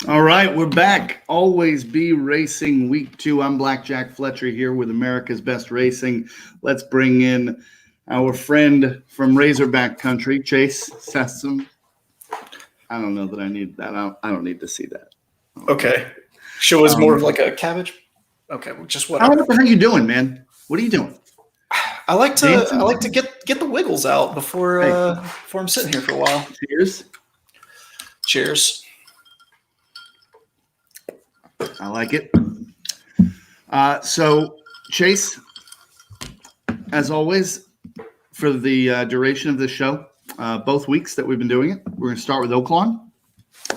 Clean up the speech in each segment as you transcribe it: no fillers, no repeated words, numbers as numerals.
All right, we're back. Always Be Racing Week 2. I'm Blackjack Fletcher here with America's Best Racing. Let's bring in our friend from Razorback Country, Chase Sessoms. I don't know that I need that. I don't need to see that. Okay. Show us more of like a cabbage. Okay, well, just whatever. How you doing, man? What are you doing? I like to get the wiggles out before I'm sitting here for a while. Cheers. Cheers. I like it. So, Chase, as always, for the duration of this show, both weeks that we've been doing it, we're going to start with Oaklawn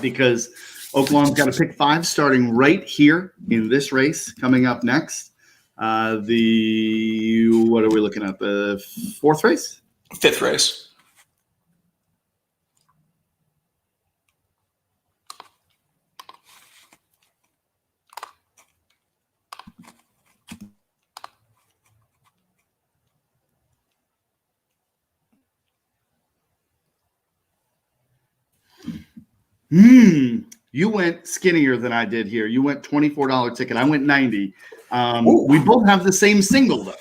because Oaklawn's got a pick 5 starting right here in this race coming up next. What are we looking at? The 4th race? 5th race. You went skinnier than I did here. You went $24 ticket. I went $90. We both have the same single, though.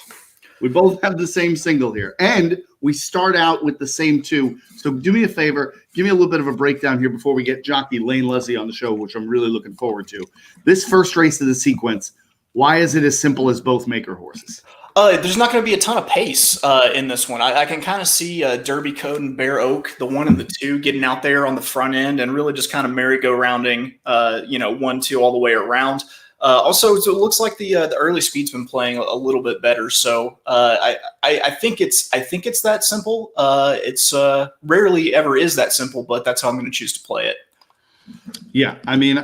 We both have the same single here. And we start out with the same 2. So do me a favor. Give me a little bit of a breakdown here before we get jockey Lane Leslie on the show, which I'm really looking forward to. This first race of the sequence, why is it as simple as both maker horses? There's not going to be a ton of pace in this one. I can kind of see Derby Code and Bear Oak, the 1 and the 2, getting out there on the front end and really just kind of merry-go-rounding, 1, 2 all the way around. Also, so it looks like the early speed's been playing a little bit better. So I think it's that simple. It's rarely ever is that simple, but that's how I'm going to choose to play it. Yeah, I mean,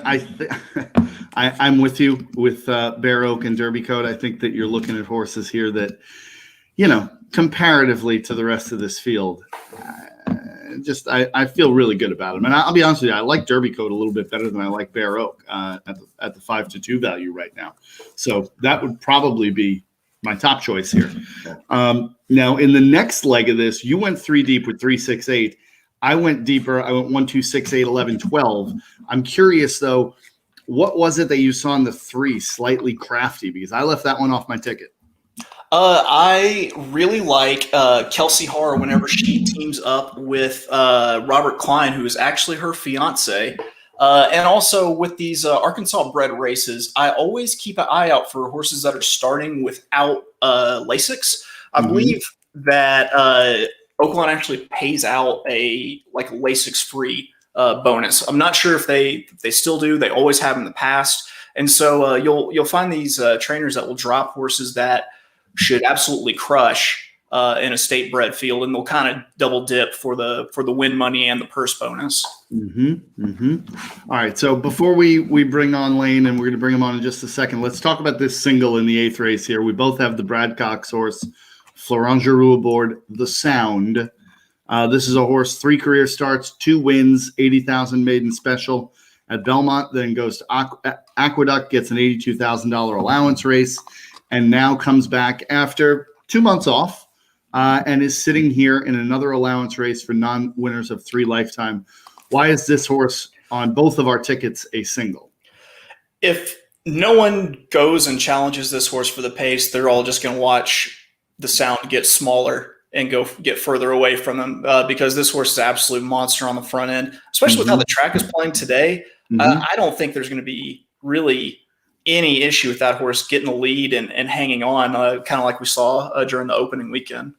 I'm with you with Bear Oak and Derby Code. I think that you're looking at horses here that, comparatively to the rest of this field, I feel really good about them. And I'll be honest with you, I like Derby Code a little bit better than I like Bear Oak at the 5-2 value right now. So that would probably be my top choice here. Now, in the next leg of this, you went 3 deep with 3, 6, 8. I went deeper. I went 1, 2, 6, 8, 11, 12. I'm curious, though, what was it that you saw in the 3 slightly crafty? Because I left that one off my ticket. I really like Kelsey Harr whenever she teams up with Robert Klein, who is actually her fiance. And also with these Arkansas-bred races, I always keep an eye out for horses that are starting without Lasix. I believe that Oaklawn actually pays out a Lasix-free bonus. I'm not sure if they still do. They always have in the past. And so you'll find these trainers that will drop horses that should absolutely crush in a state bred field, and they'll kind of double dip for the win money and the purse bonus. All right, so before we bring on Lane, and we're going to bring him on in just a second, let's talk about this single in the 8th race here. We both have the Brad Cox horse, Florent Giroux aboard, The Sound. This is a horse, 3 career starts, 2 wins, 80,000 maiden special at Belmont, then goes to Aqueduct, gets an $82,000 allowance race, and now comes back after 2 months off and is sitting here in another allowance race for non-winners of 3 lifetime. Why is this horse on both of our tickets a single? If no one goes and challenges this horse for the pace, they're all just going to watch The Sound get smaller and go get further away from them because this horse is an absolute monster on the front end, especially with how the track is playing today. I don't think there's going to be really any issue with that horse getting the lead and hanging on, kind of like we saw during the opening weekend.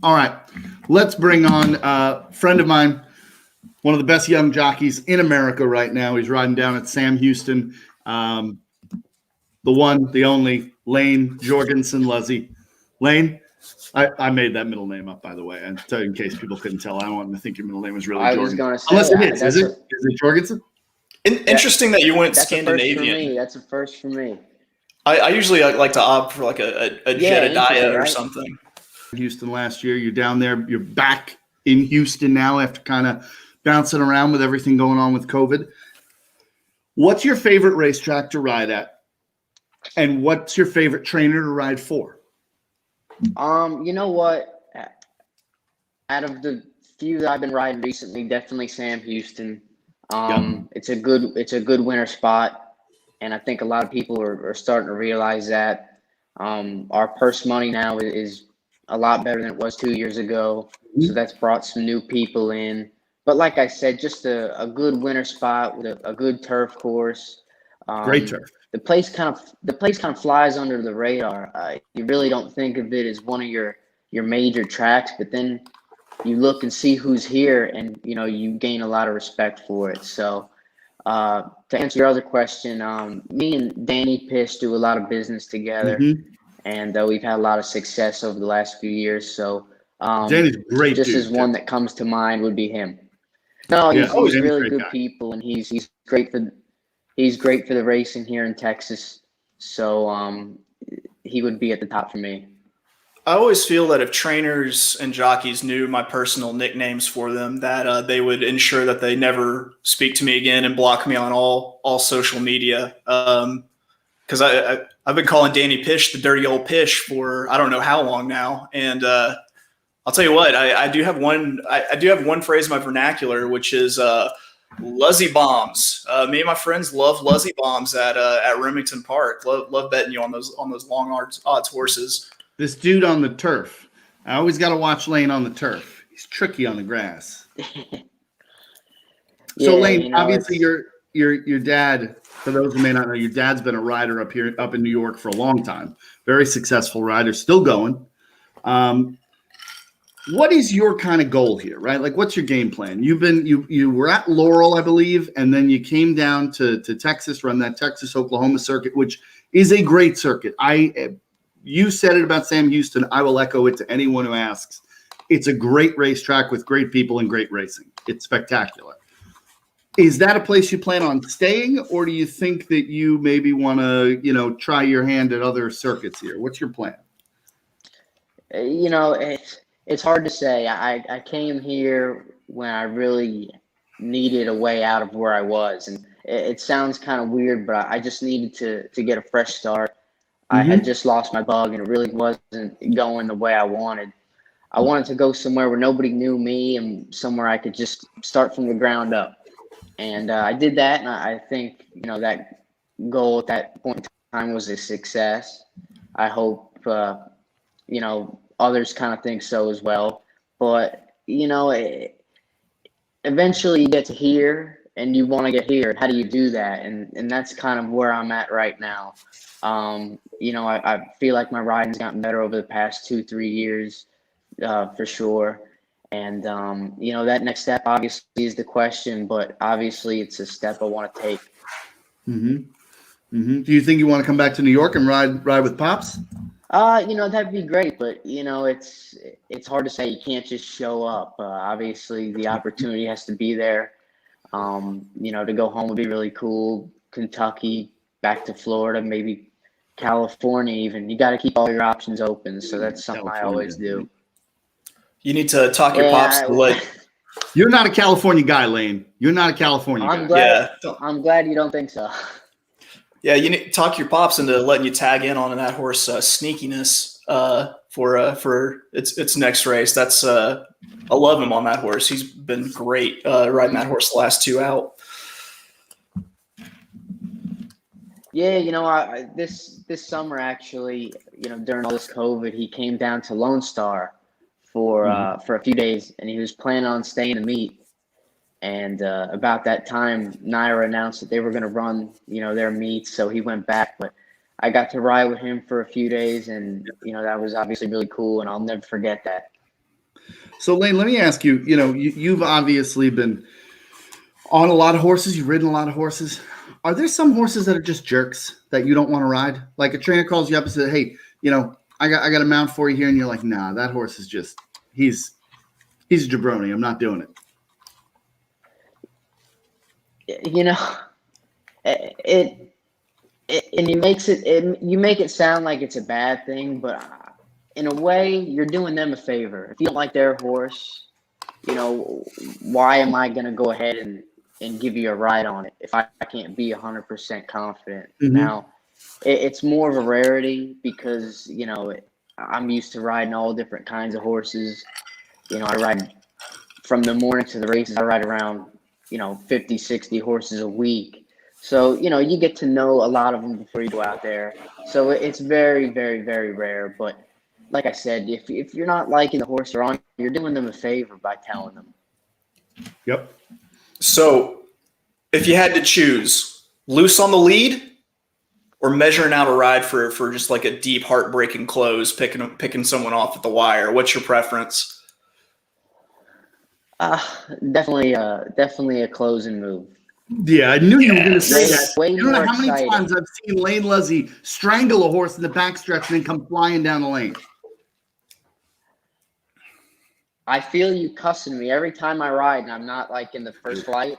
All right, let's bring on a friend of mine, one of the best young jockeys in America right now. He's riding down at Sam Houston. The one, the only, Lane Jorgensen Leslie. Lane, I made that middle name up, by the way. And in case people couldn't tell, I don't want them to think your middle name was really Jorgensen. I was going to say unless that. It is. Is it Jorgensen? Interesting that you went That's Scandinavian. That's a first for me. I usually like to opt for like a Jedediah or something. Houston last year. You're down there. You're back in Houston now after kind of bouncing around with everything going on with COVID. What's your favorite racetrack to ride at? And what's your favorite trainer to ride for? You know what? Out of the few that I've been riding recently, definitely Sam Houston. It's a good winter spot, and I think a lot of people are starting to realize that. Our purse money now is a lot better than it was 2 years ago, so that's brought some new people in. But like I said, just a good winter spot with a good turf course. Great turf. The place kind of flies under the radar. You really don't think of it as one of your major tracks, but then you look and see who's here, and you gain a lot of respect for it. So to answer your other question, me and Danny Pish do a lot of business together, Mm-hmm. and we've had a lot of success over the last few years. So Danny's a great just dude. as one that comes to mind would be him. No, Yeah. he's Danny's a really great good guy. people, and he's great for the racing here in Texas. So he would be at the top for me. I always feel that if trainers and jockeys knew my personal nicknames for them, that they would ensure that they never speak to me again and block me on all social media. Because I've been calling Danny Pish the dirty old Pish for I don't know how long now, and I'll tell you what, I do have one. I do have one phrase in my vernacular, which is Luzzy bombs. Me and my friends love Luzzy bombs at Remington Park. Love betting you on those long odds horses. This dude on the turf. I always got to watch Lane on the turf. He's tricky on the grass. Yeah, So Lane, obviously it's your dad. For those who may not know, your dad's been a rider up in New York for a long time. Very successful rider, still going. What is your kind of goal here, right? Like, what's your game plan? You were at Laurel, I believe, and then you came down to Texas, run that Texas-Oklahoma circuit, which is a great circuit. You said it about Sam Houston. I will echo it to anyone who asks. It's a great racetrack with great people and great racing. It's spectacular. Is that a place you plan on staying, or do you think that you maybe want to, try your hand at other circuits here? What's your plan? it's hard to say. I came here when I really needed a way out of where I was, and it sounds kind of weird, but I just needed to get a fresh start. I had just lost my bug, and it really wasn't going the way I wanted. I wanted to go somewhere where nobody knew me and somewhere I could just start from the ground up. And I did that, and I think, that goal at that point in time was a success. I hope, others kind of think so as well. But, eventually you get to here, and you want to get here. How do you do that? And that's kind of where I'm at right now. I feel like my riding's gotten better over the past 2-3 years, for sure. And, that next step obviously is the question, but obviously it's a step I want to take. Mm-hmm. Mm-hmm. Do you think you want to come back to New York and ride with Pops? That'd be great, but, it's hard to say. You can't just show up. Obviously the opportunity has to be there. To go home would be really cool. Kentucky, back to Florida, maybe California even. You got to keep all your options open. So that's something I always do. You need to talk your pops to let. You're not a California guy, Lane. You're not a California guy. I'm glad you don't think so. Yeah, you need to talk your pops into letting you tag in on that horse sneakiness for its next race. That's I love him on that horse. He's been great riding that horse the last 2 out. Yeah, this summer actually, during all this COVID, he came down to Lone Star for a few days, and he was planning on staying to meet. And about that time, Naira announced that they were going to run, their meets, so he went back. But I got to ride with him for a few days, and that was obviously really cool, and I'll never forget that. So Lane, let me ask you. You've obviously been on a lot of horses. You've ridden a lot of horses. Are there some horses that are just jerks that you don't want to ride? Like a trainer calls you up and says, "Hey, I got a mount for you here," and you're like, "Nah, that horse is just he's a jabroni. I'm not doing it." And you make it sound like it's a bad thing, but in a way, you're doing them a favor. If you don't like their horse, why am I going to go ahead and give you a ride on it if I can't be 100% confident? Mm-hmm. Now, it's more of a rarity because, I'm used to riding all different kinds of horses. I ride from the morning to the races. I ride around 50, 60 horses a week. So, you get to know a lot of them before you go out there. So it's very, very, very rare. But like I said, if you're not liking the horse you're on, you're doing them a favor by telling them. Yep. So if you had to choose loose on the lead or measuring out a ride for just like a deep heartbreaking close, picking someone off at the wire, what's your preference? Definitely a closing move. Yeah, I knew you were going to say that. Way You don't know more how many exciting. times I've seen Lane Leslie strangle a horse in the backstretch and then come flying down the lane. I feel you cussing me every time I ride, and I'm not like in the first flight.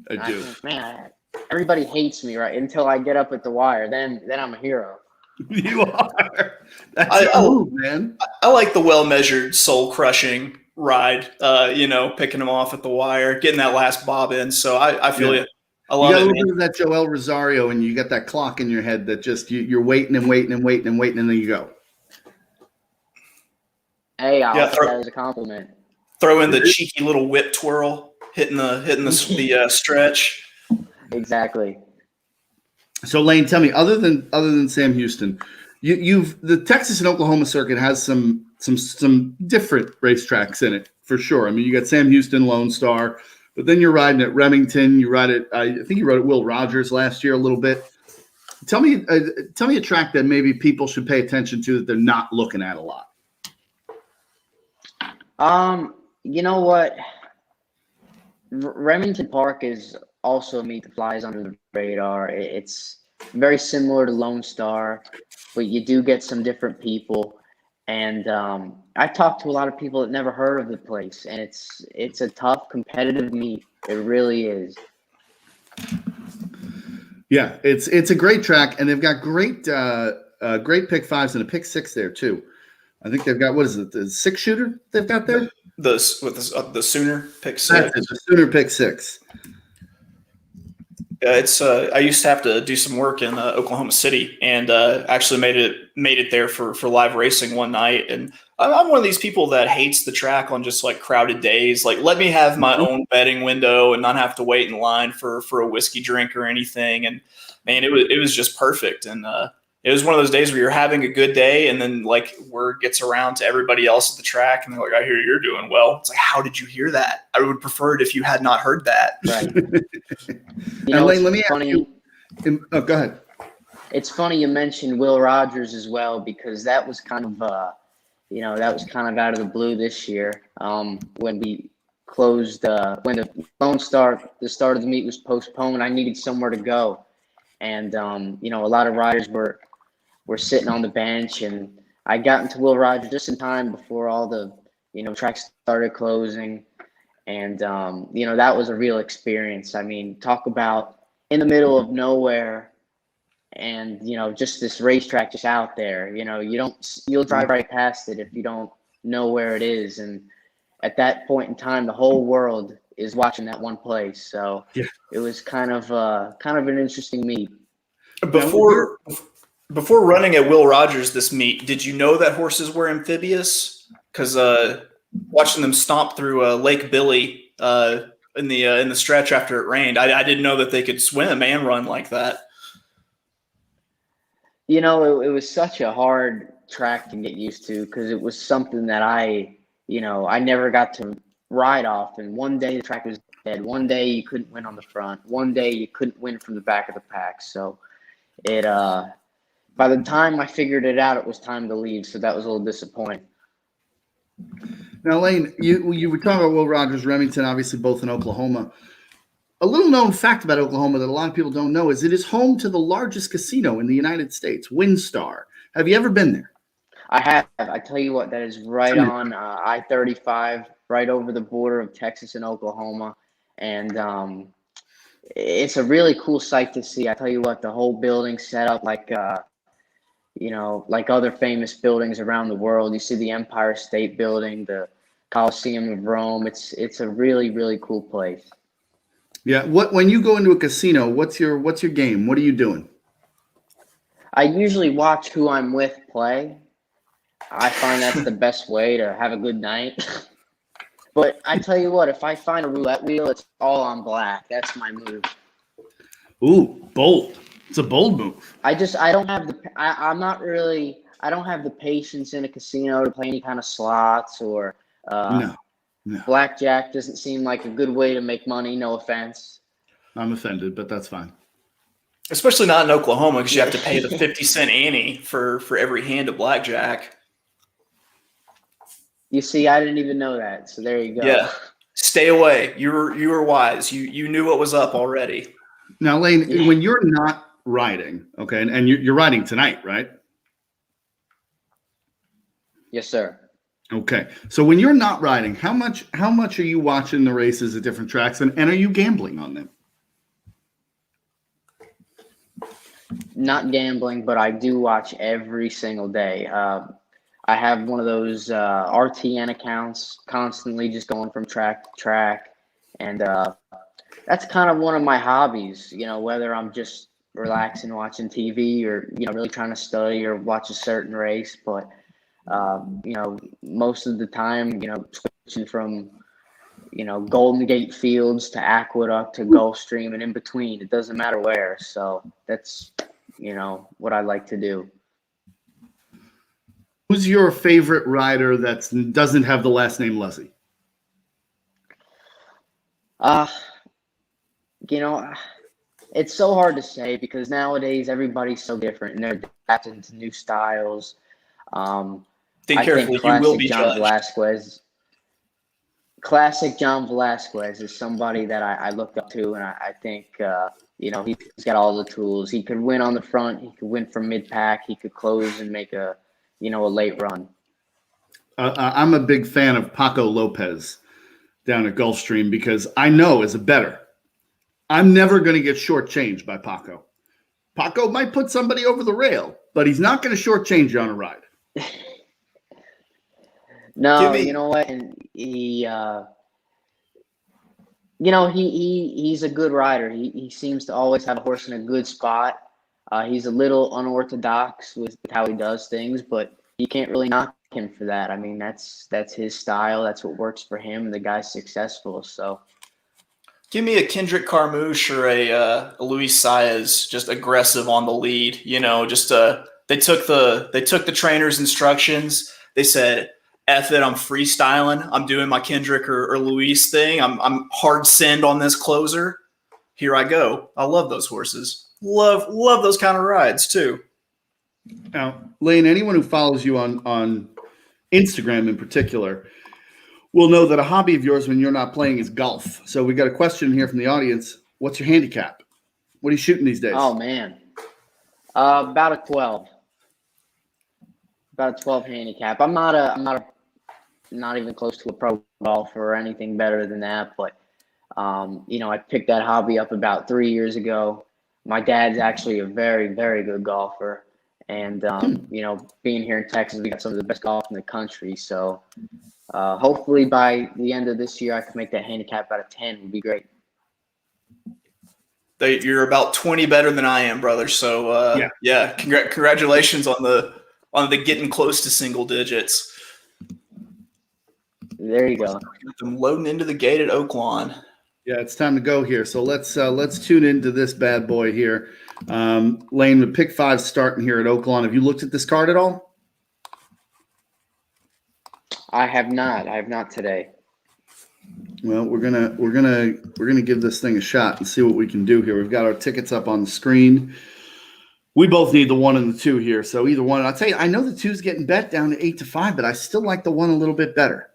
I do. think, man, everybody hates me right until I get up at the wire. Then I'm a hero. You are. That's your move, man. I like the well-measured, soul-crushing ride, picking them off at the wire, getting that last bob in. So I feel you. I love You got a it, little man. bit of that Joel Rosario, and you got that clock in your head that just you're waiting and waiting and waiting and waiting, and then you go. Hey, I'll take that as a compliment. Throw in the cheeky little whip twirl, hitting the stretch. Exactly. So Lane, tell me, other than Sam Houston, the Texas and Oklahoma circuit has some different racetracks in it for sure. I mean, you got Sam Houston, Lone Star, but then you're riding at Remington. You ride it. I think you rode at Will Rogers last year a little bit. Tell me a track that maybe people should pay attention to that they're not looking at a lot. You know what? Remington Park is also a meet that flies under the radar. It's very similar to Lone Star, but you do get some different people. And I've talked to a lot of people that never heard of the place, and it's a tough, competitive meet. It really is. Yeah, it's a great track, and they've got great pick fives and a pick six there too. I think they've got, what is it, the 6-shooter they've got there? The Sooner pick six. That's it, the Sooner pick six. It's I used to have to do some work in Oklahoma City, and actually made it there for live racing one night. And I'm one of these people that hates the track on just like crowded days. Like, let me have my own betting window and not have to wait in line for a whiskey drink or anything. And man, it was just perfect. And it was one of those days where you're having a good day, and then like word gets around to everybody else at the track, and they're like, "I hear you're doing well." It's like, how did you hear that? I would prefer it if you had not heard that. Right. Now, Lane, let me ask you. Oh, go ahead. It's funny you mentioned Will Rogers as well, because that was kind of out of the blue this year. When we closed, when the start of the meet was postponed, I needed somewhere to go, and a lot of riders were sitting on the bench, and I got into Will Rogers just in time before all the tracks started closing, and that was a real experience. I mean, talk about in the middle of nowhere, and just this racetrack just out there. You'll drive right past it if you don't know where it is, and at that point in time, the whole world is watching that one place. So yeah. It was kind of an interesting meet. Before running at Will Rogers this meet, did you know that horses were amphibious? Because watching them stomp through Lake Billy in the stretch after it rained, I didn't know that they could swim and run like that. It was such a hard track to get used to, because it was something that I never got to ride off. And one day the track was dead. One day you couldn't win on the front. One day you couldn't win from the back of the pack. So it by the time I figured it out, it was time to leave. So that was a little disappointing. Now, Lane, you were talking about Will Rogers, Remington, obviously both in Oklahoma. A little known fact about Oklahoma that a lot of people don't know is it is home to the largest casino in the United States, WinStar. Have you ever been there? I have. I tell you what, that is right on I-35, right over the border of Texas and Oklahoma. And it's a really cool sight to see. I tell you what, the whole building set up like other famous buildings around the world. You see the Empire State Building, the Colosseum of Rome. It's a really, really cool place. Yeah. When you go into a casino, what's your game? What are you doing? I usually watch who I'm with play. I find that's the best way to have a good night. But I tell you what, if I find a roulette wheel, it's all on black. That's my move. Ooh, bold. It's a bold move. I don't have I don't have the patience in a casino to play any kind of slots or No. blackjack doesn't seem like a good way to make money. No offense. I'm offended, but that's fine. Especially not in Oklahoma because you have to pay the 50-cent ante for every hand of blackjack. You see, I didn't even know that. So there you go. Yeah. Stay away. You were wise. You knew what was up already. Now, Lane, when you're not riding, okay, and you're riding tonight, right? Yes, sir. Okay. So when you're not riding, how much are you watching the races at different tracks, and are you gambling on them? Not gambling, but I do watch every single day. I have one of those RTN accounts constantly just going from track to track. And that's kind of one of my hobbies, whether I'm just relaxing watching TV or, really trying to study or watch a certain race. But, most of the time, switching from, Golden Gate Fields to Aqueduct to Gulfstream and in between, it doesn't matter where. So that's, what I like to do. Who's your favorite rider that doesn't have the last name Leslie? It's so hard to say because nowadays everybody's so different and they're adapting to new styles. Think carefully, you will be judged. Classic John Velasquez is somebody that I look up to, and I think he's got all the tools. He could win on the front. He could win from mid-pack. He could close and make a late run. I'm a big fan of Paco Lopez down at Gulfstream because I know as a bettor, I'm never going to get shortchanged by Paco. Paco might put somebody over the rail, but he's not going to shortchange you on a ride. No, you know what? And he, he's a good rider. He seems to always have a horse in a good spot. He's a little unorthodox with how he does things, but you can't really knock him for that. I mean, that's his style. That's what works for him. The guy's successful. So, give me a Kendrick Carmouche or a Luis Saez, just aggressive on the lead. They took the trainer's instructions. They said, "F it, I'm freestyling. I'm doing my Kendrick or Luis thing. I'm hard send on this closer. Here I go." I love those horses. Love those kind of rides too. Now, Lane, anyone who follows you on Instagram in particular will know that a hobby of yours when you're not playing is golf. So we got a question here from the audience. What's your handicap? What are you shooting these days? Oh man, about a 12. About a 12 handicap. I'm not even close to a pro golfer or anything better than that. But I picked that hobby up about 3 years ago. My dad's actually a very, very good golfer. And, being here in Texas, we got some of the best golf in the country. So hopefully by the end of this year, I can make that handicap out of 10 would be great. You're about 20 better than I am, brother. So, yeah. Congratulations on the getting close to single digits. There you go. Got them loading into the gate at Oaklawn. Yeah, it's time to go here. So let's tune into this bad boy here. Lane, the pick 5 starting here at Oaklawn. Have you looked at this card at all? I have not today. Well, we're gonna give this thing a shot and see what we can do here. We've got our tickets up on the screen. We both need the 1 and the 2 here. So either one. I'll tell you, I know the 2's getting bet down to 8-5, but I still like the 1 a little bit better.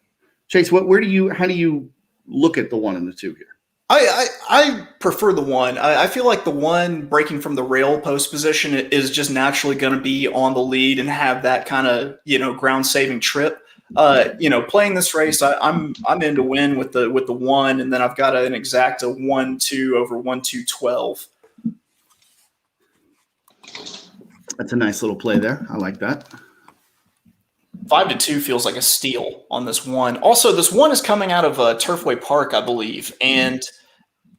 Chase, how do you look at the 1 and the 2 here? I prefer the 1. I feel like the 1 breaking from the rail post position is just naturally going to be on the lead and have that kind of ground saving trip. Playing this race, I'm in to win with the 1, and then I've got an exacta 1-2 over 1-2-12. That's a nice little play there. I like that. 5-2 feels like a steal on this 1. Also, this 1 is coming out of Turfway Park, I believe, and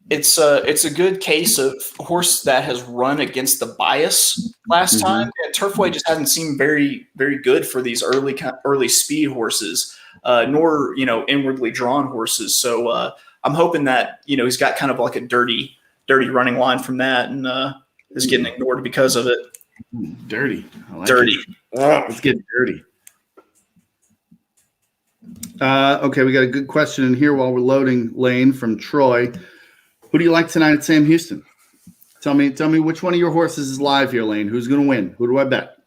it's a good case of horse that has run against the bias last time. And Turfway just hasn't seemed very, very good for these early speed horses. nor inwardly drawn horses. So I'm hoping that he's got kind of like a dirty running line from that, and is getting ignored because of it. Dirty. I like Dirty. It. Let's get dirty. Okay, we got a good question in here while we're loading, Lane, from Troy. Who do you like tonight at Sam Houston? Tell me which one of your horses is live here, Lane. Who's going to win? Who do I bet?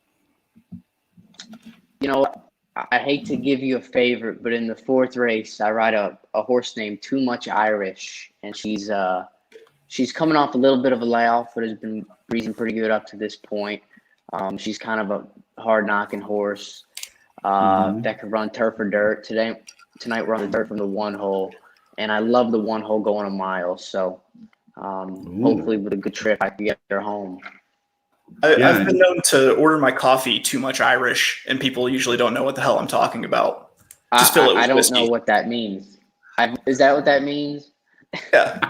I hate to give you a favorite, but in the fourth race, I ride a horse named Too Much Irish, and she's coming off a little bit of a layoff, but has been breezing pretty good up to this point. She's kind of a hard-knocking horse that could run turf or dirt. Tonight we're on the dirt from the one hole, and I love the one hole going a mile. So hopefully with a good trip, I can get her home. I've been known to order my coffee Too Much Irish, and people usually don't know what the hell I'm talking about. Just fill it with I don't whiskey. know what that means. Is that what that means? Yeah.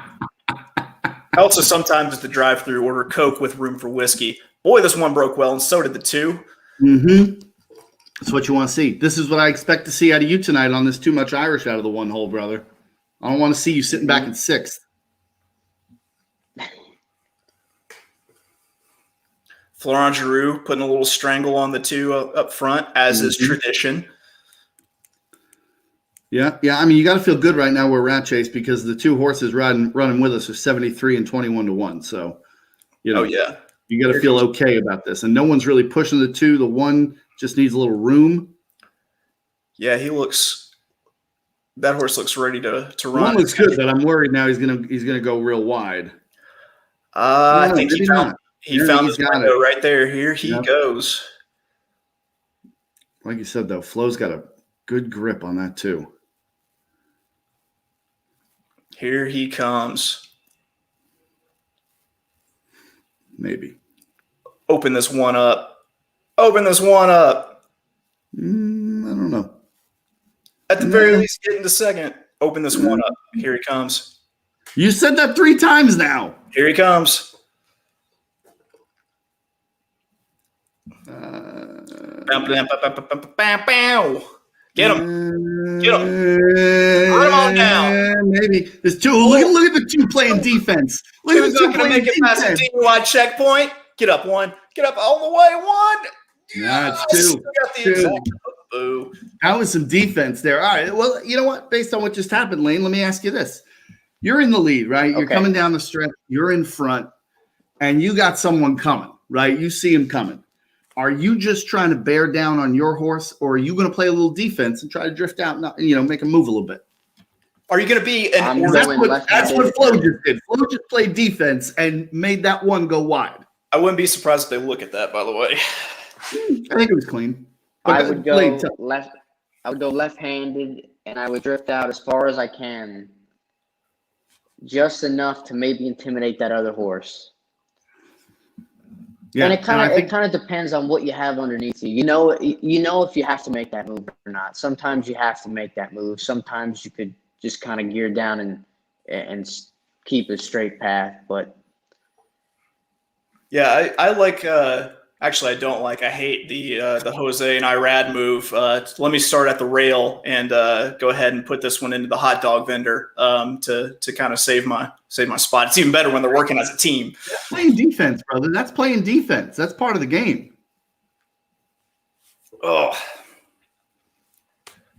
I also sometimes at the drive-thru order Coke with room for whiskey. Boy, this one broke well, and so did the two. Mm-hmm. That's what you want to see. This is what I expect to see out of you tonight on this Too Much Irish out of the one hole, brother. I don't want to see you sitting back in sixth. Florent Giroux putting a little strangle on the two up front, as is tradition. Yeah. I mean, you got to feel good right now where we're at, Chase, because the two horses running with us are 73 and 21-1. So, you know, you got to feel okay about this. And no one's really pushing the two. The one just needs a little room. Yeah, that horse looks ready to run. One looks good, but I'm worried now he's gonna go real wide. I think he found his window right there. Here he goes. Like you said, though, Flo's got a good grip on that too. Here he comes. Maybe. Open this one up. I don't know. At the very least, get into second. Open this one up. Here he comes. You said that 3 times now. Here he comes. Get him. Get him. Put him on down. Maybe. There's two. Look at the two playing defense. Look at the two not going to make it past the DUI checkpoint. Get up one. Get up all the way one. Yeah, it's two. Got the exact boo. That was some defense there. All right. Well, you know what? Based on what just happened, Lane, let me ask you this. You're in the lead, right? You're coming down the stretch. You're in front, and you got someone coming, right? You see him coming. Are you just trying to bear down on your horse, or are you going to play a little defense and try to drift out and, make him move a little bit? Are you going to be that's what Flo just did. Flo just played defense and made that one go wide. I wouldn't be surprised if they look at that, by the way. I think it was clean. I would go left. I would go left-handed, and I would drift out as far as I can, just enough to maybe intimidate that other horse. Yeah, and it kind of depends on what you have underneath you. You know if you have to make that move or not. Sometimes you have to make that move. Sometimes you could just kind of gear down and keep a straight path. But yeah, I like. Actually, I don't like. I hate the Jose and Irad move. Let me start at the rail and go ahead and put this one into the hot dog vendor to kind of save my spot. It's even better when they're working as a team. That's playing defense, brother. That's playing defense. That's part of the game. Oh.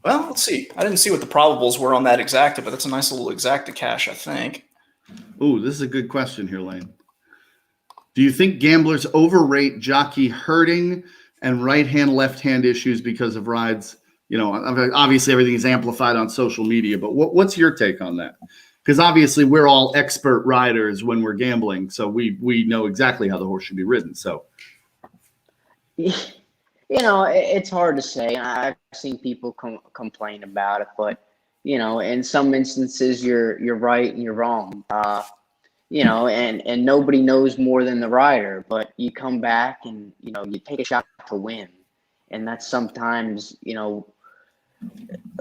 Well, let's see. I didn't see what the probables were on that exacta, but that's a nice little exacta cash, I think. Ooh, this is a good question here, Lane. Do you think gamblers overrate jockey herding and right-hand, left-hand issues because of rides? Obviously everything is amplified on social media, but what's your take on that? Because obviously we're all expert riders when we're gambling, so we know exactly how the horse should be ridden. So, it's hard to say. I've seen people complain about it, but in some instances you're right and you're wrong. And nobody knows more than the rider, but you come back and, you take a shot to win. And that's sometimes,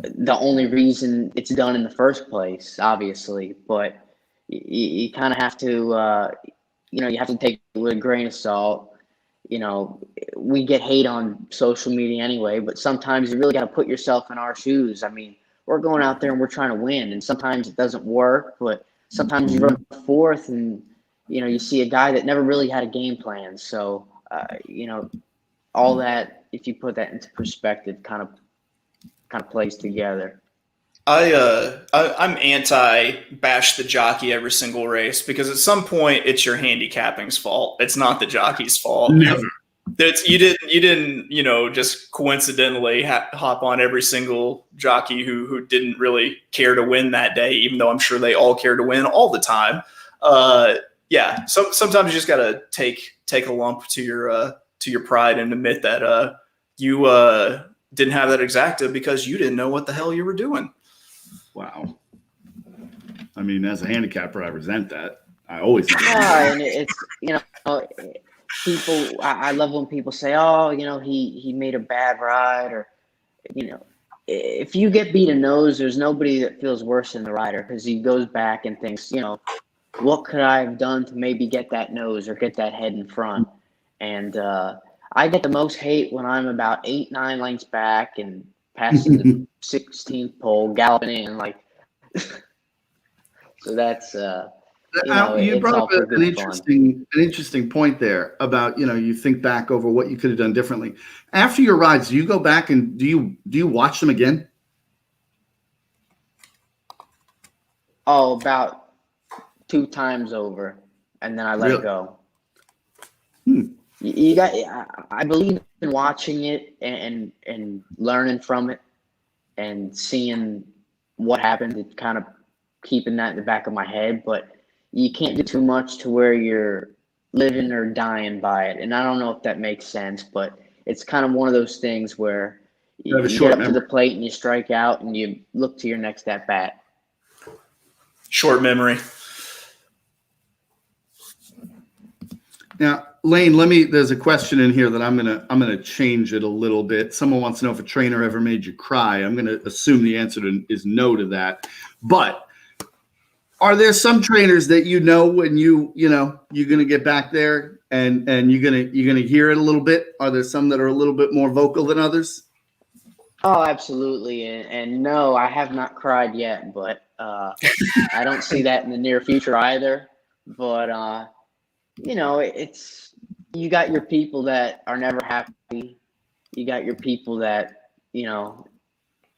the only reason it's done in the first place, obviously. But you kind of have to, you have to take it with a grain of salt. we get hate on social media anyway, but sometimes you really got to put yourself in our shoes. I mean, we're going out there and we're trying to win, and sometimes it doesn't work, but sometimes you run fourth and, you see a guy that never really had a game plan. So, all that, if you put that into perspective, kind of plays together. I'm anti bash the jockey every single race, because at some point it's your handicapping's fault. It's not the jockey's fault. Never. You didn't just coincidentally hop on every single jockey who didn't really care to win that day, even though I'm sure they all care to win all the time. Sometimes you just gotta take a lump to your pride and admit that you didn't have that exacta because you didn't know what the hell you were doing. Wow. I mean, as a handicapper, I resent that. I always. Yeah, and it's people. I love when people say, "Oh, he made a bad ride," or if you get beat a nose, there's nobody that feels worse than the rider, because he goes back and thinks, what could I have done to maybe get that nose or get that head in front? And I get the most hate when I'm about 8-9 lengths back and passing the 16th pole, galloping in so that's you brought up an interesting point there about you think back over what you could have done differently after your rides. Do you go back and do you watch them again? Oh, about 2 times over, and then I let it go. You got. I believe in watching it and learning from it and seeing what happened, and kind of keeping that in the back of my head. But you can't do too much to where you're living or dying by it. And I don't know if that makes sense, but it's kind of one of those things where you get up to the plate and you strike out and you look to your next at bat. Short memory. Now, Lane, there's a question in here that I'm gonna change it a little bit. Someone wants to know if a trainer ever made you cry. I'm gonna assume the answer is no to that. But are there some trainers that when you're gonna get back there and you're gonna hear it a little bit? Are there some that are a little bit more vocal than others? Oh, absolutely. And no, I have not cried yet, but I don't see that in the near future either. But it's, you got your people that are never happy. You got your people that,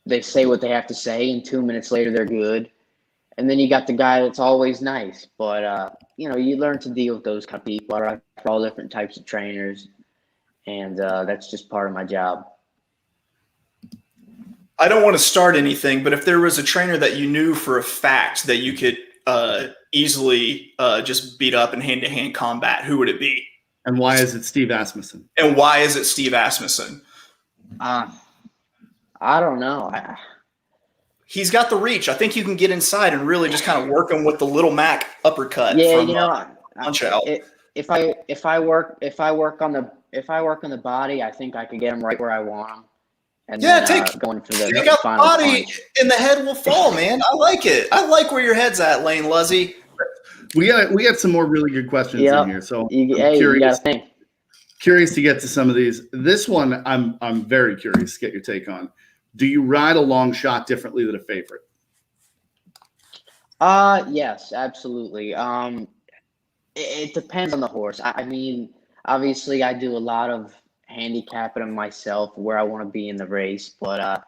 they say what they have to say and 2 minutes later they're good. And then you got the guy that's always nice. But, you learn to deal with those kind of people. I ride for all different types of trainers. And that's just part of my job. I don't want to start anything, but if there was a trainer that you knew for a fact that you could easily just beat up in hand-to-hand combat, who would it be? And why is it Steve Asmussen? I don't know. He's got the reach. I think you can get inside and really just kind of work him with the little Mac uppercut. Yeah, punch out. If I work on the body, I think I could get him right where I want him. And going for the take out the final body punch. and the head will fall, man. I like it. I like where your head's at, Lane Luzzy. We got some more really good questions in here. So you gotta think. Curious to get to some of these. This one I'm very curious to get your take on. Do you ride a long shot differently than a favorite? Yes, absolutely. It depends on the horse. I mean, obviously I do a lot of handicapping myself where I want to be in the race, but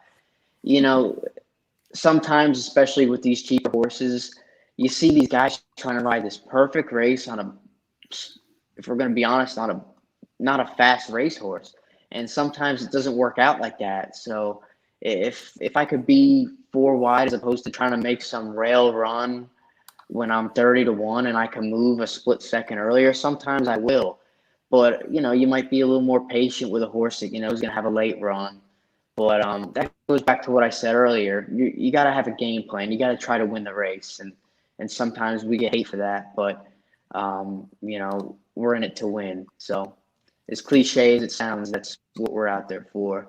sometimes, especially with these cheaper horses, you see these guys trying to ride this perfect race if we're going to be honest, not a fast racehorse, and sometimes it doesn't work out like that. So if I could be 4 wide as opposed to trying to make some rail run when I'm 30-1 and I can move a split second earlier, sometimes I will. But, you might be a little more patient with a horse that, is going to have a late run. But that goes back to what I said earlier. You got to have a game plan. You got to try to win the race. And sometimes we get hate for that. But, we're in it to win. So as cliche as it sounds, that's what we're out there for.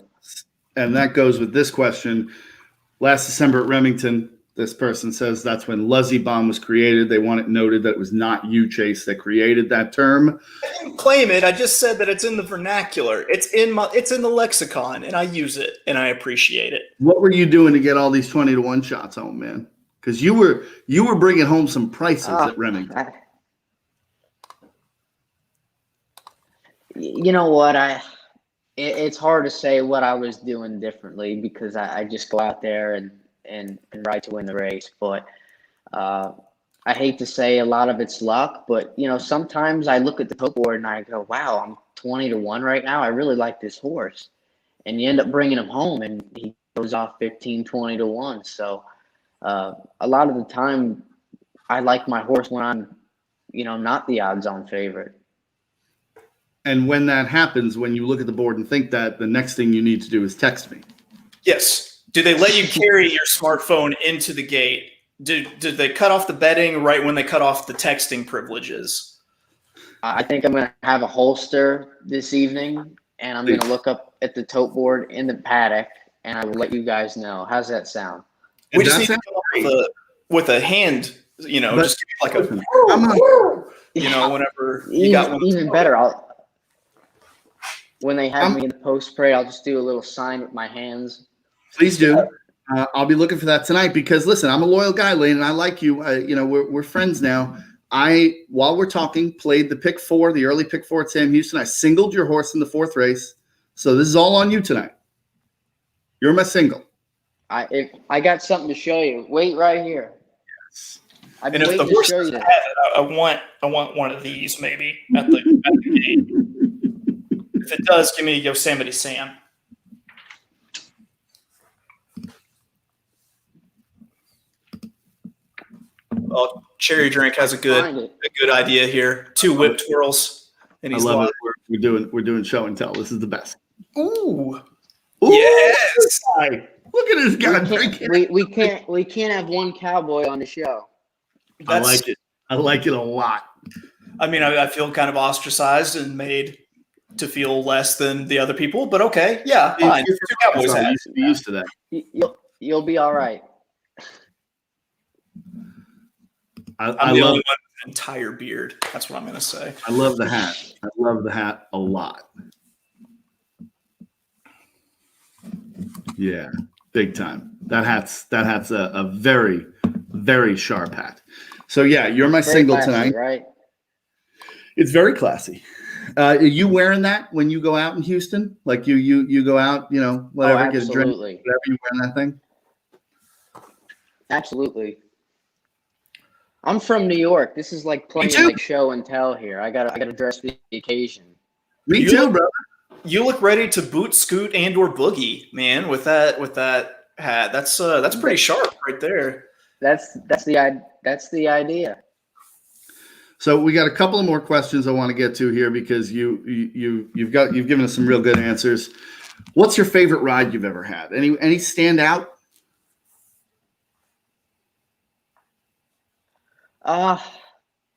And that goes with this question. Last December at Remington, This person says that's when Luzzy Bomb was created. They want it noted that it was not you, Chase, that created that term. I didn't claim it. I just said that it's in the vernacular. It's in the lexicon, and I use it, and I appreciate it. What were you doing to get all these 20-1 shots home, man? Because you were bringing home some prices at Remington. You know what? It's hard to say what I was doing differently because I just go out there and ride to win the race. But I hate to say a lot of it's luck, but sometimes I look at the tote board and I go, wow, I'm 20-1 right now. I really like this horse. And you end up bringing him home and he goes off 15, 20-1. So a lot of the time I like my horse when I'm, not the odds on favorite. And when that happens, when you look at the board and think that, the next thing you need to do is text me. Yes. Do they let you carry your smartphone into the gate? Did they cut off the betting right when they cut off the texting privileges? I think I'm going to have a holster this evening, and I'm going to look up at the tote board in the paddock, and I will let you guys know. How's that sound? We just need to come up with a hand, just give me like a, whenever you got one. Even better, when they have me in the post parade, I'll just do a little sign with my hands. Please do. I'll be looking for that tonight because, listen, I'm a loyal guy, Lane, and I like you. We're friends now. While we're talking, played the pick 4, the early pick 4 at Sam Houston. I singled your horse in the 4th race. So this is all on you tonight. You're my single. I got something to show you. Wait right here. Yes. I've been waiting to show you that. I want one of these maybe at the gate. If it does, give me Yosemite Sam. Well, Cherry Drink has a good idea here. 2 whip twirls. And I love it. We're doing show and tell. This is the best. Ooh. Yes. Look at this guy drinking. We can't have one cowboy on the show. I like it. I like it a lot. I mean, I feel kind of ostracized and made to feel less than the other people, but okay. Yeah, fine. 2 cowboys hats. Be used to that. You'll be all right. I'm the only one with an entire beard. That's what I'm going to say. I love the hat. I love the hat a lot. Yeah, big time. That hat's a very, very sharp hat. So yeah, you're my single classy, tonight. Right? It's very classy. Are you wearing that when you go out in Houston? Like you go out, whatever, get a drink, whatever, you wearing that thing? Absolutely. I'm from New York. This is like playing like show and tell here. I gotta dress for the occasion. Me too, brother. You look ready to boot, scoot, and or boogie, man. With that hat, that's pretty sharp right there. That's the idea. So we got a couple of more questions I want to get to here because you've given us some real good answers. What's your favorite ride you've ever had? Any stand out?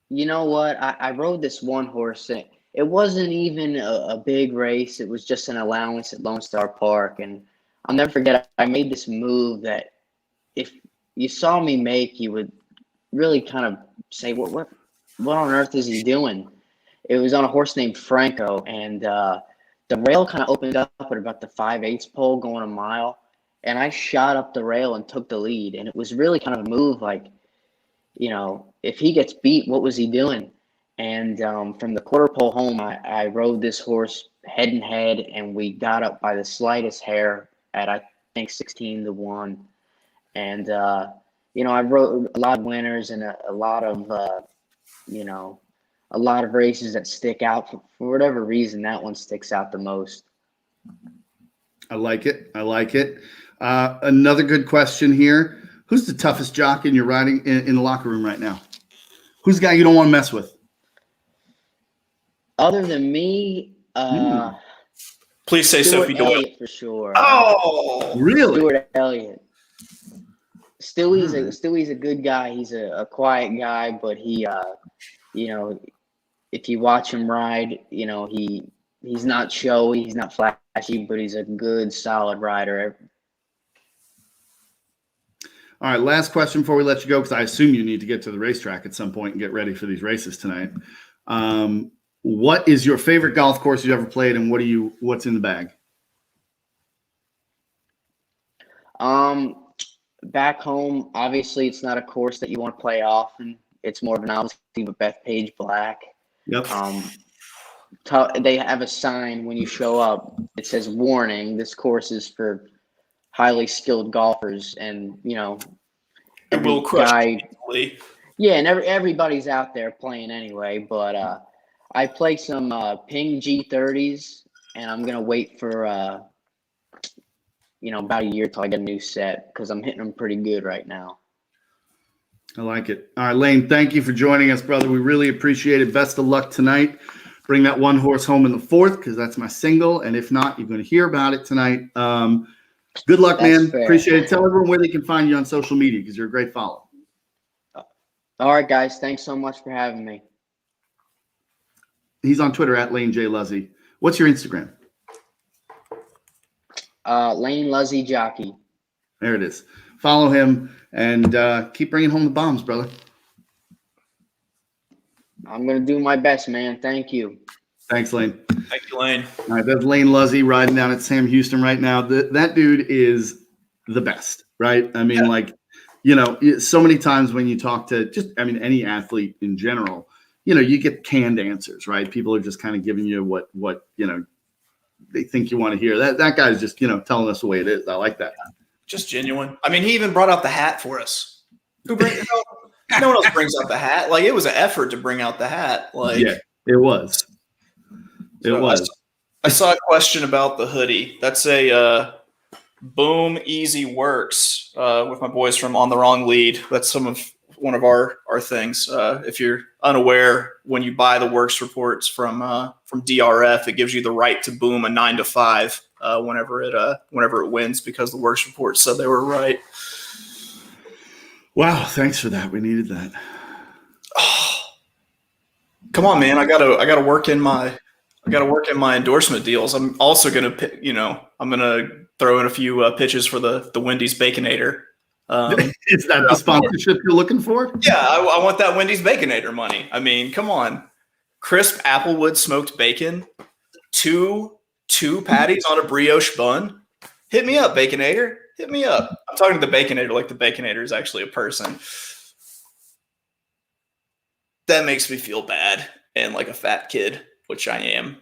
You know what? I rode this one horse. It wasn't even a big race. It was just an allowance at Lone Star Park. And I'll never forget, I made this move that if you saw me make, you would really kind of say, what on earth is he doing? It was on a horse named Franco. And the rail kind of opened up at about the 5/8 pole going a mile. And I shot up the rail and took the lead. And it was really kind of a move like, if he gets beat, what was he doing? And from the quarter pole home, I rode this horse head and head, and we got up by the slightest hair at, I think, 16-1. And, I rode a lot of winners and a lot of, a lot of races that stick out. For whatever reason, that one sticks out the most. I like it. Another good question here. Who's the toughest jock in your riding in the locker room right now? Who's the guy you don't want to mess with? Other than me, please say Sophie Doyle for sure. Oh, really? Stuart Elliott. Stewie's a good guy. He's a quiet guy, but he, if you watch him ride, he's not showy, he's not flashy, but he's a good, solid rider. All right, last question before we let you go, because I assume you need to get to the racetrack at some point and get ready for these races tonight. What is your favorite golf course you ever played, and what's in the bag? Back home, obviously, it's not a course that you want to play often. It's more of a novelty with Bethpage Black. Yep. They have a sign when you show up. It says, "Warning: this course is for highly skilled golfers," and It will crush you. Yeah, and everybody's out there playing anyway. But I play some Ping G30s, and I'm gonna wait for about a year till I get a new set because I'm hitting them pretty good right now. I like it. All right, Lane, thank you for joining us, brother. We really appreciate it. Best of luck tonight. Bring that one horse home in the fourth because that's my single. And if not, you're going to hear about it tonight. Good luck, That's man. fair. Appreciate it. Tell everyone where they can find you on social media because you're a great follow. All right, guys. Thanks so much for having me. He's on Twitter at Lane J. Luzzy. What's your Instagram? Lane Luzzy Jockey. There it is. Follow him and keep bringing home the bombs, brother. I'm going to do my best, man. Thank you. Thanks, Lane. Thank you, Lane. All right, that's Lane Luzzy riding down at Sam Houston right now. That dude is the best, right? I mean, so many times when you talk to any athlete in general, you get canned answers, right? People are just kind of giving you what they think you want to hear. That guy's just, telling us the way it is. I like that. Just genuine. I mean, he even brought out the hat for us. No one else brings out the hat. Like, it was an effort to bring out the hat. Like, yeah, it was. I saw a question about the hoodie. That's a Boom Easy Works with my boys from On the Wrong Lead. That's one of our things. If you're unaware, when you buy the works reports from DRF, it gives you the right to boom a 9 to 5 whenever it wins because the works report said they were right. Wow, thanks for that. We needed that. Oh, come on, man! I gotta work in my endorsement deals. I'm also gonna I'm gonna throw in a few pitches for the Wendy's Baconator. Is that the sponsorship you're looking for? Yeah, I want that Wendy's Baconator money. I mean, come on. Crisp applewood smoked bacon, two patties on a brioche bun. Hit me up, Baconator. Hit me up. I'm talking to the Baconator like the Baconator is actually a person. That makes me feel bad and like a fat kid, which I am,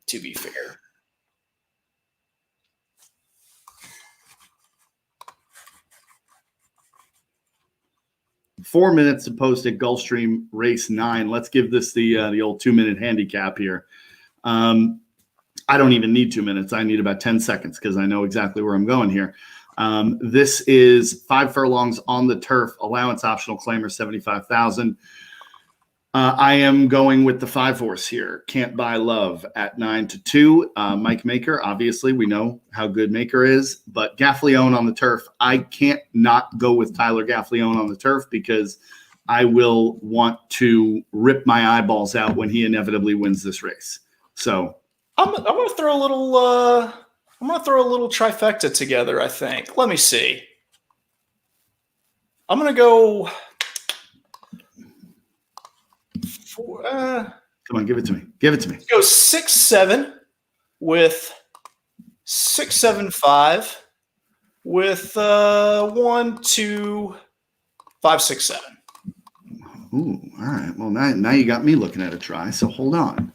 to be fair. Four minutes to post at Gulfstream Race 9. Let's give this the old 2-minute handicap here. I don't even need 2 minutes. I need about 10 seconds because I know exactly where I'm going here. This is 5 furlongs on the turf. Allowance optional claimer 75,000. I am going with the 5 horse here. Can't Buy Love at 9-2. Mike Maker, obviously, we know how good Maker is, but Gaffleone on the turf. I can't not go with Tyler Gaffleone on the turf because I will want to rip my eyeballs out when he inevitably wins this race. So I'm gonna throw a little trifecta together. I think. Let me see. I'm gonna go. Come on, give it to me. Give it to me. Let's go 6-7 with 6-7-5 with 1, 2, 5, 6, 7. Ooh, all right. Well, now you got me looking at a try. So hold on.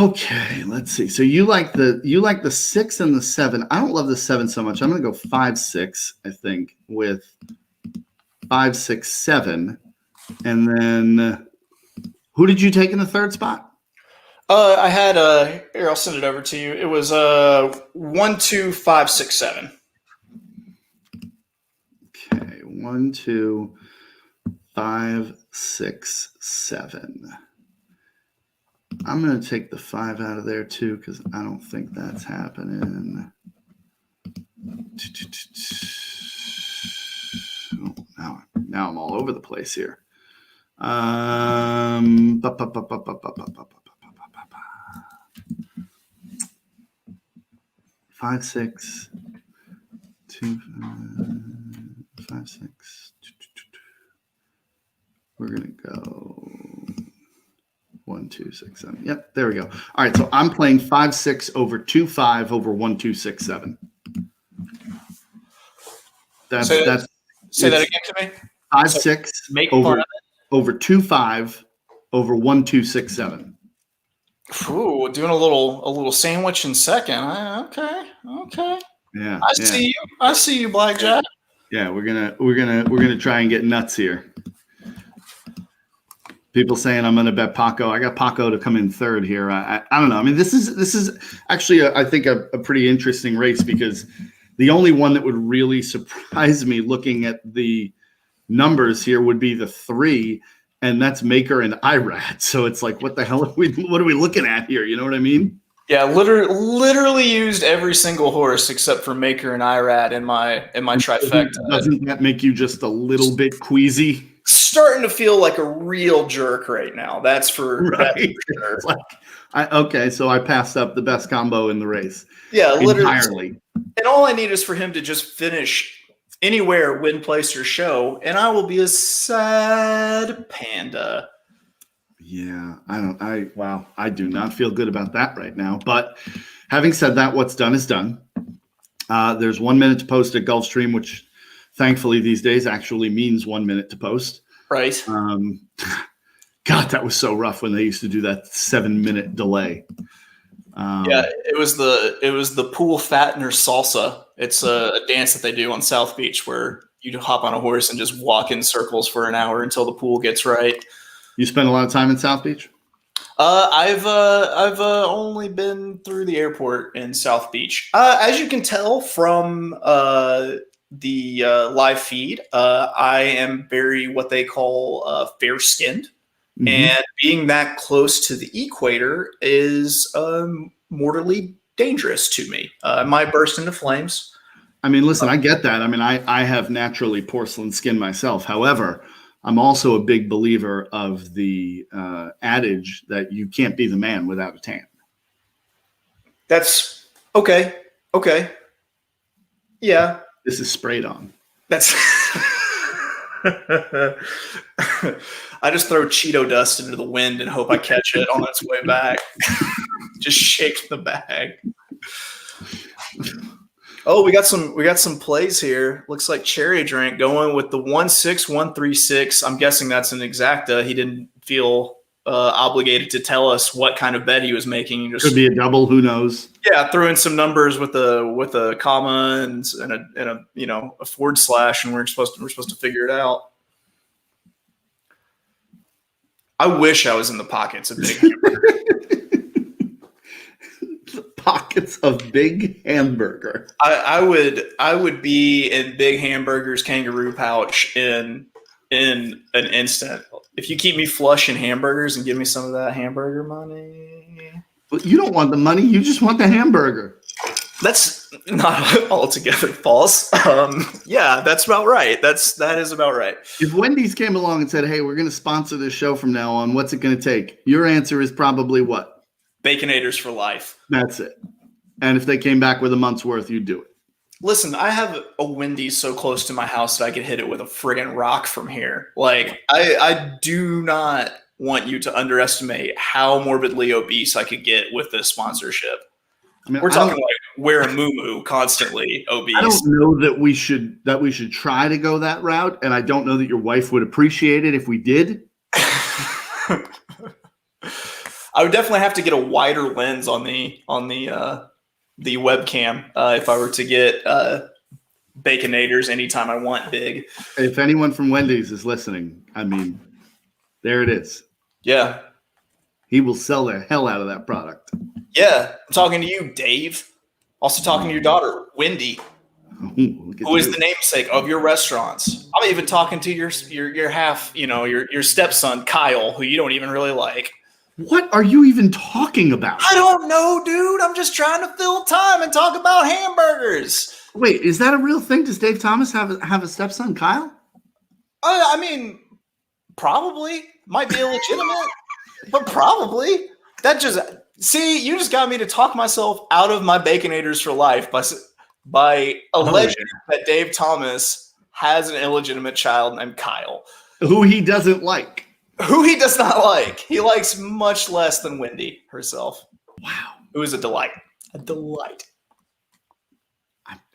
Okay, let's see. So you like the 6 and the 7. I don't love the 7 so much. I'm gonna go 5-6. I think with 5-6-7, and then who did you take in the third spot? I had here. I'll send it over to you. It was 1, 2, 5, 6, 7. Okay, 1, 2, 5, 6, 7. I'm going to take the 5 out of there too because I don't think that's happening. Oh, now I'm all over the place here. 5, 6, 2. 5, 6. We're going to go 1, 2, 6, 7. Yep, there we go. All right, so I'm playing 5, 6 over 2, 5 over 1, 2, 6, 7. Say that again to me. 5, So 6 make fun of it. over 2, 5 over 1, 2, 6, 7. Ooh, doing a little sandwich in second. Okay. Yeah, I see you, Blackjack. Yeah, we're gonna try and get nuts here. People saying I'm gonna bet Paco. I got Paco to come in third here. I don't know. I mean, this is actually I think a pretty interesting race, because the only one that would really surprise me looking at the numbers here would be the 3, and that's Maker and Irad. So it's like, what the hell what are we looking at here? You know what I mean? Yeah, literally used every single horse except for Maker and Irad in my trifecta. Doesn't that make you just a little bit queasy? Starting to feel like a real jerk right now. That's for sure. It's like, okay, so I passed up the best combo in the race. Yeah, literally. Entirely. And all I need is for him to just finish anywhere, win, place, or show, and I will be a sad panda. Yeah, I do not feel good about that right now. But having said that, what's done is done. There's 1 minute to post at Gulfstream, which thankfully these days actually means 1 minute to post. Right. God, that was so rough when they used to do that 7-minute delay. Yeah, it was the pool fattener salsa. It's a dance that they do on South Beach where you hop on a horse and just walk in circles for an hour until the pool gets right. You spend a lot of time in South Beach? I've only been through the airport in South Beach. As you can tell from the live feed, I am very what they call fair-skinned. Mm-hmm. And being that close to the equator is mortally dangerous to me. I might burst into flames. I mean, listen, I get that. I mean, I have naturally porcelain skin myself. However, I'm also a big believer of the adage that you can't be the man without a tan. That's okay. Okay. Yeah. This is sprayed on. That's I just throw Cheeto dust into the wind and hope I catch it on its way back. Just shake the bag. Oh, we got some plays here. Looks like Cherry Drink going with the 16136. I'm guessing that's an exacta. He didn't feel obligated to tell us what kind of bet he was making. He just could be a double. Who knows? Yeah, threw in some numbers with a comma and a forward slash, and we're supposed to figure it out. I wish I was in the pockets of Big Hamburger. Pockets of Big Hamburger. I would be in Big Hamburger's kangaroo pouch in an instant. If you keep me flush in hamburgers and give me some of that hamburger money. But you don't want the money, you just want the hamburger. That's not altogether false. Yeah, that's about right. That is about right. If Wendy's came along and said, "Hey, we're going to sponsor this show from now on, what's it going to take?" Your answer is probably what? Baconators for life. That's it. And if they came back with a month's worth, you'd do it. Listen, I have a Wendy's so close to my house that I could hit it with a friggin' rock from here. Like, I do not want you to underestimate how morbidly obese I could get with this sponsorship. I mean, we're talking like wear a moo-moo constantly obese. I don't know that we should try to go that route, and I don't know that your wife would appreciate it if we did. I would definitely have to get a wider lens on the webcam if I were to get Baconators anytime I want big. If anyone from Wendy's is listening, I mean, there it is. Yeah. He will sell the hell out of that product. Yeah. I'm talking to you, Dave. Also talking to your daughter, Wendy, who is the namesake of your restaurants. I'm even talking to your half, your stepson, Kyle, who you don't even really like. What are you even talking about? I don't know, dude. I'm just trying to fill time and talk about hamburgers. Wait, is that a real thing? Does Dave Thomas have a stepson, Kyle? I mean, probably. Might be illegitimate, but probably. You just got me to talk myself out of my Baconators for life by alleging that Dave Thomas has an illegitimate child named Kyle, who he doesn't like. Who he does not like. He likes much less than Wendy herself. Wow. It was a delight. A delight.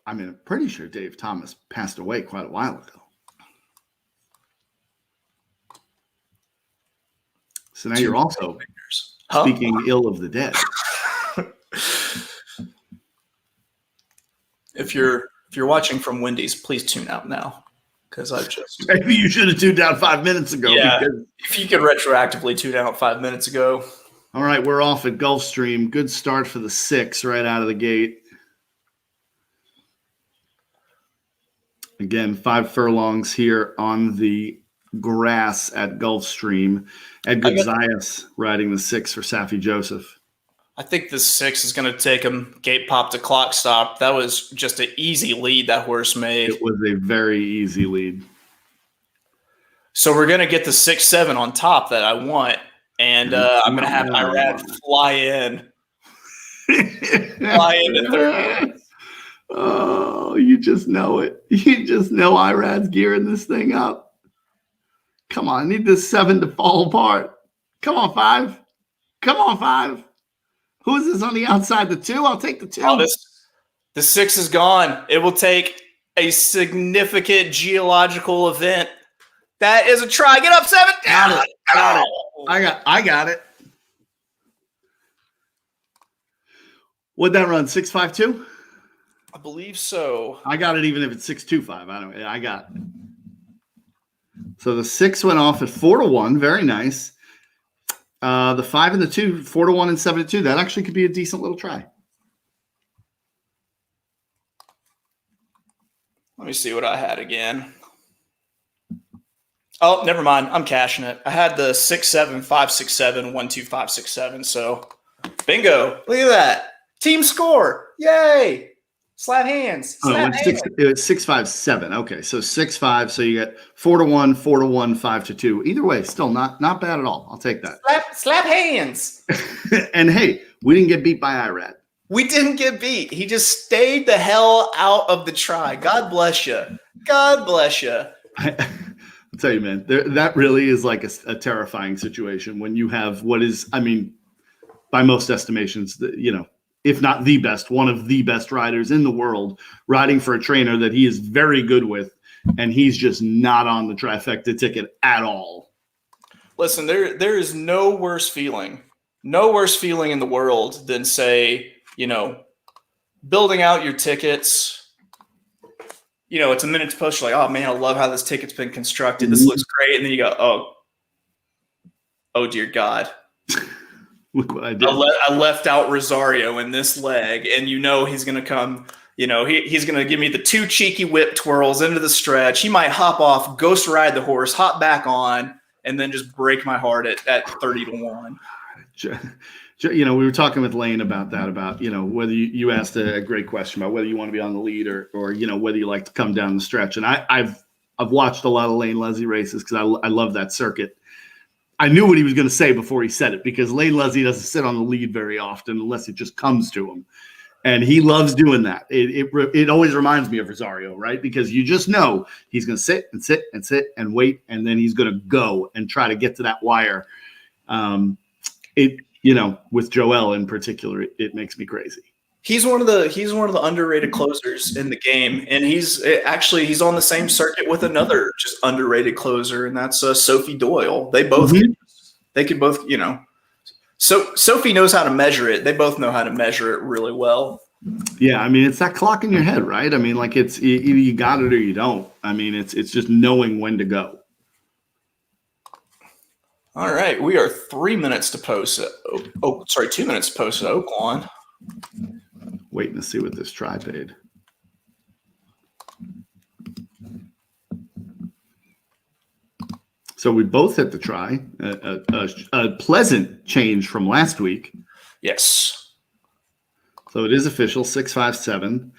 I'm pretty sure Dave Thomas passed away quite a while ago. So now you're also speaking ill of the dead. If you're watching from Wendy's, please tune out now. Because I've just maybe you should have tuned out 5 minutes ago. Yeah, if you could retroactively tune out 5 minutes ago. All right, we're off at Gulfstream. Good start for the 6 right out of the gate. Again, 5 furlongs here on the grass at Gulfstream. Edgar Zayas riding the 6 for Safi Joseph. I think the 6 is going to take him gate pop to clock stop. That was just an easy lead that horse made. It was a very easy lead. So we're going to get the 6-7 on top that I want, and I'm going to have Irad fly in. Fly into third. Oh, you just know it. You just know Irad's gearing this thing up. Come on, I need this 7 to fall apart. Come on, 5. Come on, 5. Who is this on the outside? The 2? I'll take the 2. Oh, the 6 is gone. It will take a significant geological event. That is a try. Get up, 7. Got it. I got it. What'd that run? 6.52? I believe so. I got it even if it's 6.25. I got it. So the 6 went off at 4-1. Very nice. The 5 and the 2, 4-1 and 7-2. That actually could be a decent little try. Let me see what I had again. Oh, never mind. I'm cashing it. I had the 6-7, 5-6-7, 1-2, 5-6-7. So bingo. Look at that. Team score. Yay. Slap hands. Slap hands. It's 6-5-7. Okay, so 6-5. So you get 4-1, 4-1, 5-2. Either way, still not bad at all. I'll take that. Slap hands. And hey, we didn't get beat by Irad. We didn't get beat. He just stayed the hell out of the try. God bless you. God bless you. I'll tell you, man, that really is like a terrifying situation when you have what is, I mean, by most estimations, if not the best, one of the best riders in the world, riding for a trainer that he is very good with, and he's just not on the trifecta ticket at all. Listen, there is no worse feeling in the world than, say, building out your tickets. It's a minute to post. You're like, oh man, I love how this ticket's been constructed. This looks great. And then you go, oh dear God. Look what I did. I left out Rosario in this leg, and he's going to come. He's going to give me the 2 cheeky whip twirls into the stretch. He might hop off, ghost ride the horse, hop back on, and then just break my heart at 30-1. We were talking with Lane about that, whether you asked a great question about whether you want to be on the lead or whether you like to come down the stretch. And I've watched a lot of Lane Leslie races because I love that circuit. I knew what he was going to say before he said it, because Lane Leslie doesn't sit on the lead very often unless it just comes to him. And he loves doing that. It always reminds me of Rosario, right? Because you just know he's going to sit and sit and sit and wait, and then he's going to go and try to get to that wire. With Joel in particular, it makes me crazy. He's one of the underrated closers in the game, and he's on the same circuit with another just underrated closer, and that's Sophie Doyle. They both could both. So Sophie knows how to measure it. They both know how to measure it really well. Yeah, I mean, it's that clock in your head, right? I mean, like it's either you got it or you don't. I mean, it's just knowing when to go. All right, we are 3 minutes to post. 2 minutes to post at Oaklawn. Waiting to see what this try paid. So we both hit the try. A pleasant change from last week. Yes. So it is official, 6-5-7.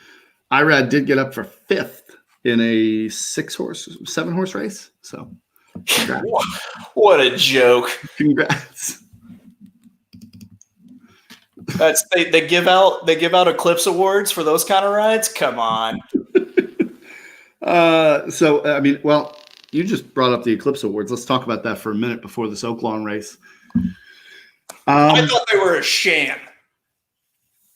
Irad did get up for 5th in a 7-horse race. So congrats. What a joke. Congrats. They give out Eclipse Awards for those kind of rides. Come on. I mean, well, you just brought up the Eclipse Awards. Let's talk about that for a minute before this Oaklawn race. I thought they were a sham.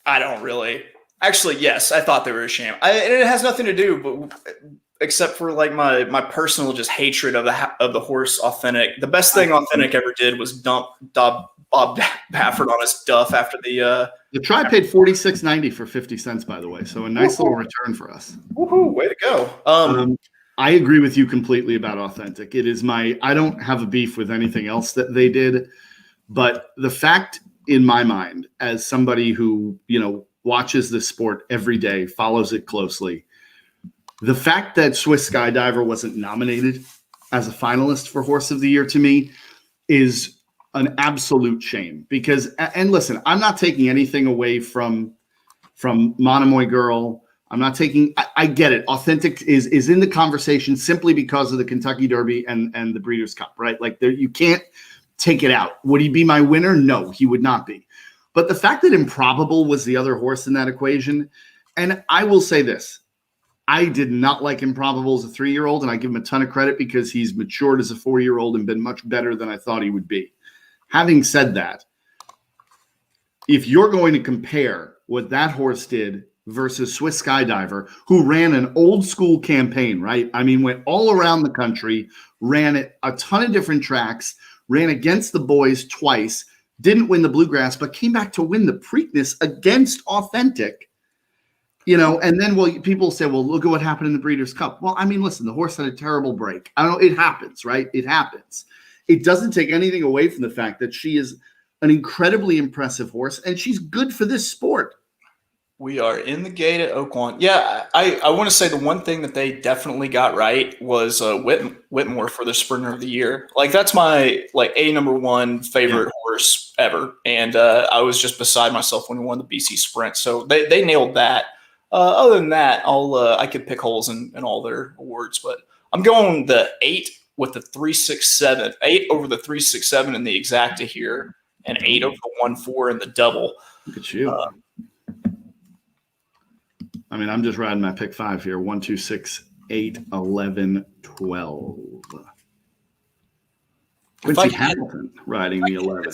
I don't really. Actually, yes, I thought they were a sham. And it has nothing to do, except for like my personal just hatred of the horse Authentic. The best thing Authentic ever did was dump Bob Baffert on his duff after the Tribe paid $46.90 for 50 cents, by the way. So a nice little return for us. Woohoo, way to go. I agree with you completely about Authentic. It is I don't have a beef with anything else that they did, but the fact in my mind, as somebody who, watches this sport every day, follows it closely, the fact that Swiss Skydiver wasn't nominated as a finalist for Horse of the Year to me is an absolute shame. Because, and listen, I'm not taking anything away from Monomoy Girl. I'm not taking. I get it. Authentic is in the conversation simply because of the Kentucky Derby and the Breeders' Cup, right? Like you can't take it out. Would he be my winner? No, he would not be. But the fact that Improbable was the other horse in that equation, and I will say this, I did not like Improbable as a 3-year-old, and I give him a ton of credit because he's matured as a 4-year-old and been much better than I thought he would be. Having said that, if you're going to compare what that horse did versus Swiss Skydiver, who ran an old school campaign, right? I mean, went all around the country, ran at a ton of different tracks, ran against the boys twice, didn't win the Bluegrass, but came back to win the Preakness against Authentic, and then, people say, well, look at what happened in the Breeders' Cup. Well, I mean, listen, the horse had a terrible break. I don't know. It happens, right? It happens. It doesn't take anything away from the fact that she is an incredibly impressive horse, and she's good for this sport. We are in the gate at Oaklawn. Yeah, I want to say the one thing that they definitely got right was Whitmore for the Sprinter of the Year. Like, that's my number one favorite horse ever. And I was just beside myself when we won the BC Sprint. So they nailed that. Other than that, I could pick holes in all their awards. But I'm going the 8 with the 367. 8 over the 367 in the exacta here, and 8 over the 1-4 in the double. Look at you. I mean, I'm just riding my pick 5 here. 1, 2, 6, 8, 11, 12. Quincy Hamilton riding the 11.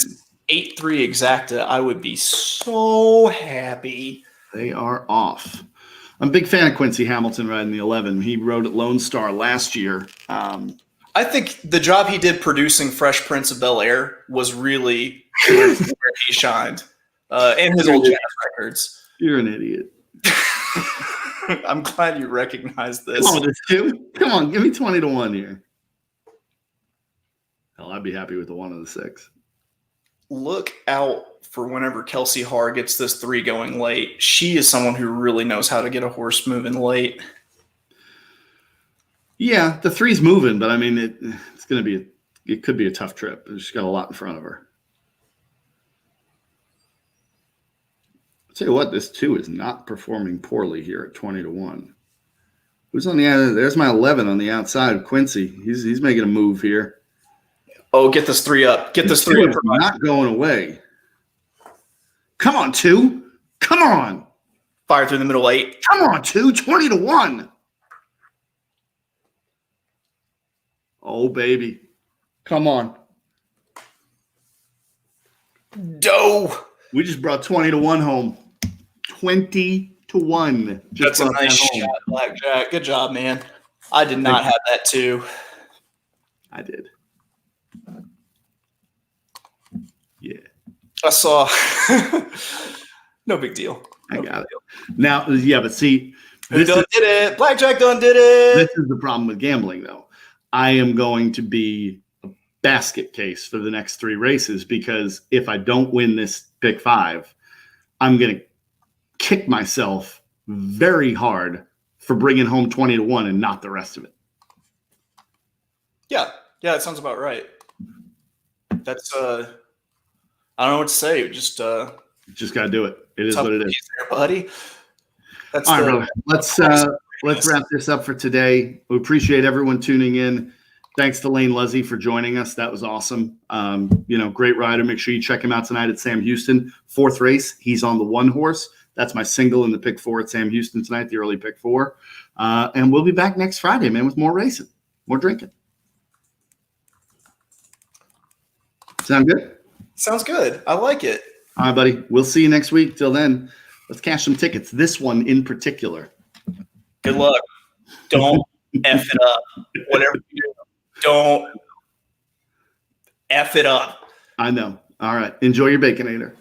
8-3 exacta, I would be so happy. They are off. I'm a big fan of Quincy Hamilton riding the 11. He rode at Lone Star last year. I think the job he did producing Fresh Prince of Bel-Air was really where he shined. And his old jazz records. You're an idiot. I'm glad you recognize this. Come on, this 2. Come on, give me 20 to 1 here. Hell, I'd be happy with the 1 of the 6. Look out for whenever Kelsey Haar gets this 3 going late. She is someone who really knows how to get a horse moving late. Yeah, the 3's moving, but I mean, it's going to be it could be a tough trip. She's got a lot in front of her. Tell you what, this 2 is not performing poorly here at 20 to 1. Who's on the other? There's my 11 on the outside. Quincy. He's making a move here. Oh, get this 3 up. Get this 3 up. Not going away. Come on, 2. Come on. Fire through the middle 8. Come on, 2. 20 to 1. Oh, baby. Come on. Doe. We just brought 20 to 1 home. 20 to 1. That's a nice shot, Blackjack. Good job, man. I did not have that 2. I did. Yeah. I saw. No big deal. I got it. Now, yeah, but see. Who done did it? Blackjack done did it. This is the problem with gambling, though. I am going to be a basket case for the next 3 races because if I don't win this pick 5, I'm going to kick myself very hard for bringing home 20 to 1 and not the rest of it. Yeah, that sounds about right. That's I don't know what to say. Just got to do it. It is what it is, there, buddy. That's all right, brother. Let's wrap this up for today. We appreciate everyone tuning in. Thanks to Lane Luzzy for joining us. That was awesome. Great rider. Make sure you check him out tonight at Sam Houston. 4th race. He's on the 1 horse. That's my single in the pick 4 at Sam Houston tonight, the early pick 4. And we'll be back next Friday, man, with more racing, more drinking. Sound good? Sounds good. I like it. All right, buddy. We'll see you next week. Till then, let's cash some tickets. This one in particular. Good luck. Don't F it up. Whatever you do, don't F it up. I know. All right. Enjoy your Baconator.